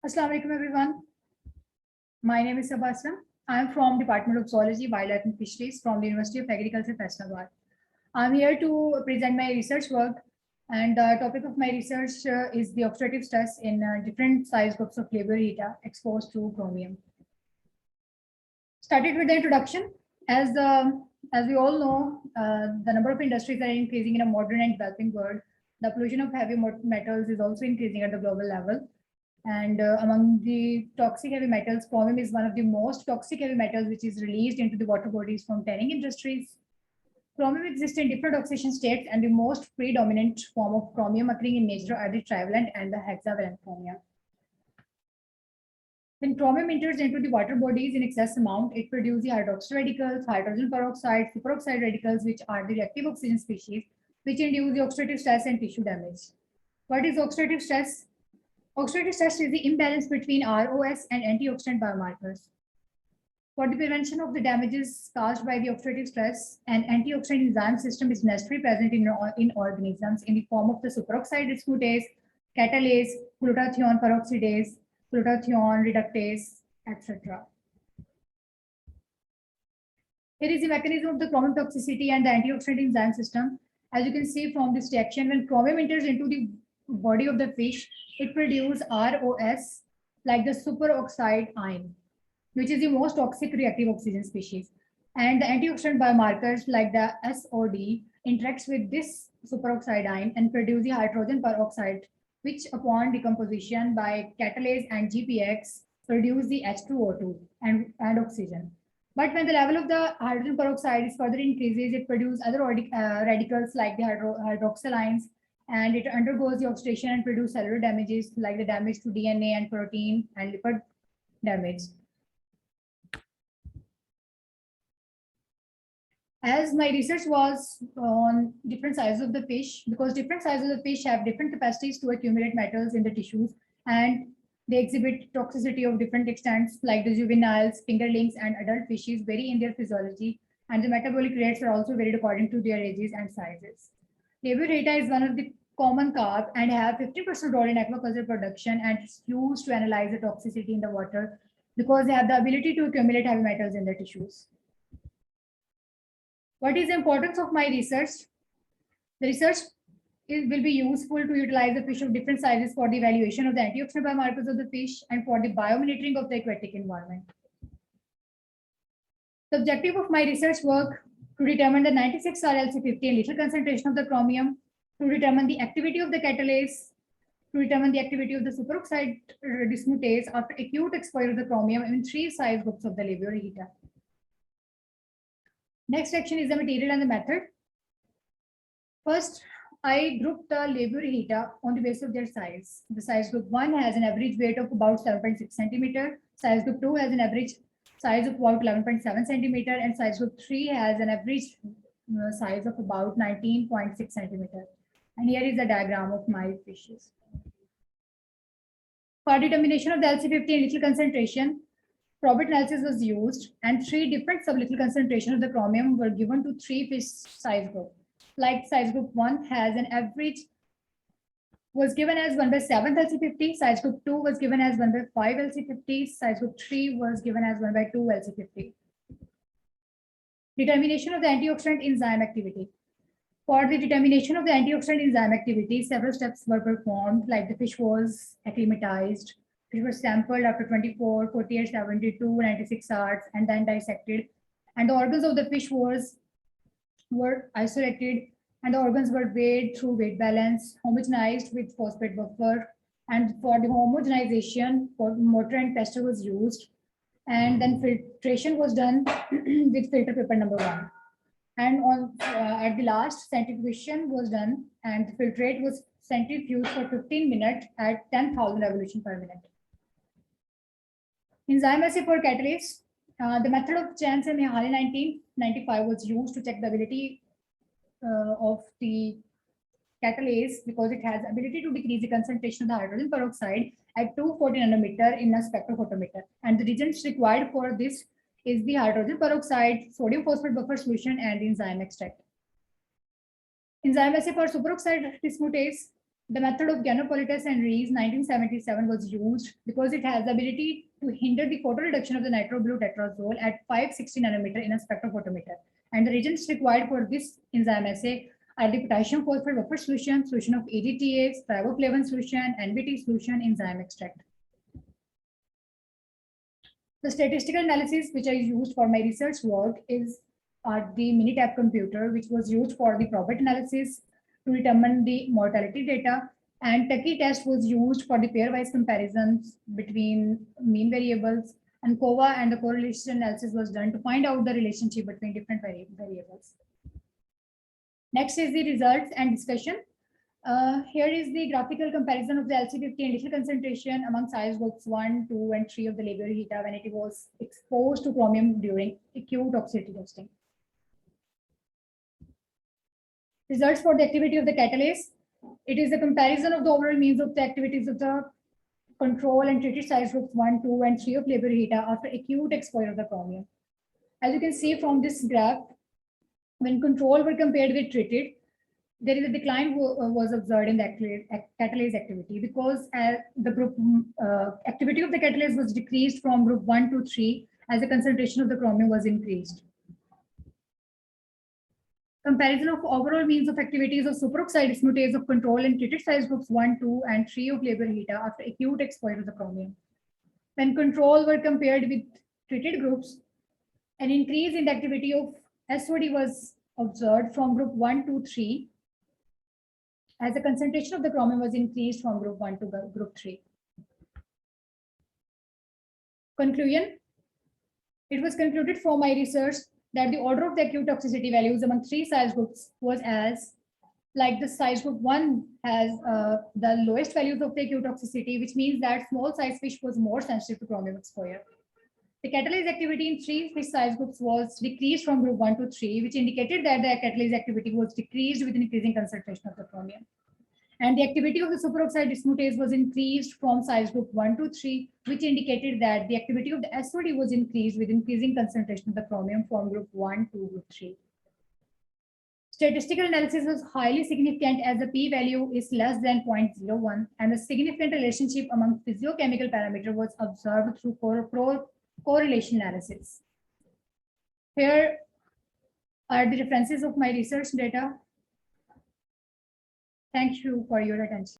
Assalamu alaikum everyone. My name is Sabasam. I am from Department of Zoology, Wildlife and Fisheries from the University of Agriculture, Faisalabad. I am here to present my research work, and the topic of my research is the oxidative stress in different size groups of Labiorheta exposed to chromium. Started with the introduction. As we all know, the number of industries are increasing in a modern and developing world. The pollution of heavy metals is also increasing at the global level. And among the toxic heavy metals, chromium is one of the most toxic heavy metals which is released into the water bodies from tanning industries. Chromium exists in different oxidation states, and the most predominant form of chromium occurring in nature are the trivalent and the hexavalent chromium. When chromium enters into the water bodies in excess amount, it produces the hydroxyl radicals, hydrogen peroxide, superoxide radicals, which are the reactive oxygen species, which induce the oxidative stress and tissue damage. What is oxidative stress? Oxidative stress is the imbalance between ROS and antioxidant biomarkers. For the prevention of the damages caused by the oxidative stress, an antioxidant enzyme system is necessarily present in organisms in the form of the superoxide dismutase, catalase, glutathione peroxidase, glutathione reductase, etc. Here is the mechanism of the chromium toxicity and the antioxidant enzyme system. As you can see from this reaction, when chromium enters into the body of the fish, it produces ROS like the superoxide ion, which is the most toxic reactive oxygen species. And the antioxidant biomarkers like the SOD interacts with this superoxide ion and produce the hydrogen peroxide, which upon decomposition by catalase and GPX produce the H2O2 and oxygen. But when the level of the hydrogen peroxide is further increases, it produces other radicals like the hydroxyl ions, and it undergoes the oxidation and produce cellular damages like the damage to DNA and protein and lipid damage. As my research was on different sizes of the fish, because different sizes of the fish have different capacities to accumulate metals in the tissues, and they exhibit toxicity of different extents, like the juveniles, fingerlings, and adult fishes vary in their physiology, and the metabolic rates are also varied according to their ages and sizes. Labiorheta is one of the common carp and have 50% role in aquaculture production, and it's used to analyze the toxicity in the water because they have the ability to accumulate heavy metals in the tissues. What is the importance of my research? The research will be useful to utilize the fish of different sizes for the evaluation of the antioxidant biomarkers of the fish and for the biomonitoring of the aquatic environment. The objective of my research work to determine the 96R-LC50 and lethal concentration of the chromium, to determine the activity of the catalase, to determine the activity of the superoxide dismutase after acute exposure of the chromium in 3 size groups of the Labiorheta. Next section is the material and the method. First, I grouped the Labiorheta on the basis of their size. The size group 1 has an average weight of about 7.6 centimeter. Size group 2 has an average size of about 11.7 centimeter, and size group 3 has an average size of about 19.6 centimeter. And here is the diagram of my fishes. For determination of the LC50 and lethal concentration, probit analysis was used, and 3 different sublethal concentrations of the chromium were given to 3 fish size group. Like size group 1 has an average, was given as 1/7 LC50, size group 2 was given as 1/5 LC50, size group 3 was given as 1/2 LC50. Determination of the antioxidant enzyme activity. For the determination of the antioxidant enzyme activity, several steps were performed, like the fish was acclimatized, fish was sampled after 24, 48, 72, 96 hours, and then dissected. And the organs of the fish were isolated, and the organs were weighed through weight balance, homogenized with phosphate buffer. And for the homogenization, mortar and pestle was used. And then filtration was done with filter paper number 1. And at the last, centrifugation was done, and the filtrate was centrifuged for 15 minutes at 10,000 revolutions per minute. Enzyme assay for catalase. The method of Janssen in 1995 was used to check the ability of the catalase, because it has ability to decrease the concentration of the hydrogen peroxide at 240 nanometer in a spectrophotometer. And the reagents required for this is the hydrogen peroxide, sodium phosphate buffer solution, and the enzyme extract. Enzyme assay for superoxide dismutase. The method of Giannopoulos and Rees 1977 was used because it has the ability to hinder the photoreduction of the nitro-blue tetrazole at 560 nanometer in a spectrophotometer. And the reagents required for this enzyme assay are the potassium phosphate buffer solution, solution of AGTA, riboflavin solution, NBT solution, enzyme extract. The statistical analysis which I used for my research work is the Minitab computer, which was used for the probit analysis to determine the mortality data, and Tuckey test was used for the pairwise comparisons between mean variables, and COVA and the correlation analysis was done to find out the relationship between different variables. Next is the results and discussion. Here is the graphical comparison of the LC50 initial concentration among size groups 1, 2, and 3 of the Labiorhita when it was exposed to chromium during acute toxicity testing. Results for the activity of the catalase. It is a comparison of the overall means of the activities of the control and treated size groups 1, 2, and 3 of Labiorhita after acute exposure of the chromium. As you can see from this graph, when control were compared with treated, there is a decline was observed in the catalase activity because the group activity of the catalase was decreased from group 1 to 3 as the concentration of the chromium was increased. Comparison of overall means of activities of superoxide dismutase of control and treated size groups 1, 2, and 3 of Labiorhita after acute exposure of the chromium. When control were compared with treated groups, an increase in the activity of SOD was observed from group 1 to 3 as the concentration of the chromium was increased from group 1 to group 3. Conclusion. It was concluded from my research that the order of the acute toxicity values among 3 size groups was as, like the size group 1 has the lowest values of the acute toxicity, which means that small size fish was more sensitive to chromium exposure. The catalase activity in 3 fish size groups was decreased from group 1 to 3, which indicated that the catalase activity was decreased with increasing concentration of the chromium. And the activity of the superoxide dismutase was increased from size group 1 to 3, which indicated that the activity of the SOD was increased with increasing concentration of the chromium from group 1 to group 3. Statistical analysis was highly significant as the p-value is less than 0.01, and a significant relationship among physiochemical parameters was observed through correlation analysis. Here are the references of my research data. Thank you for your attention.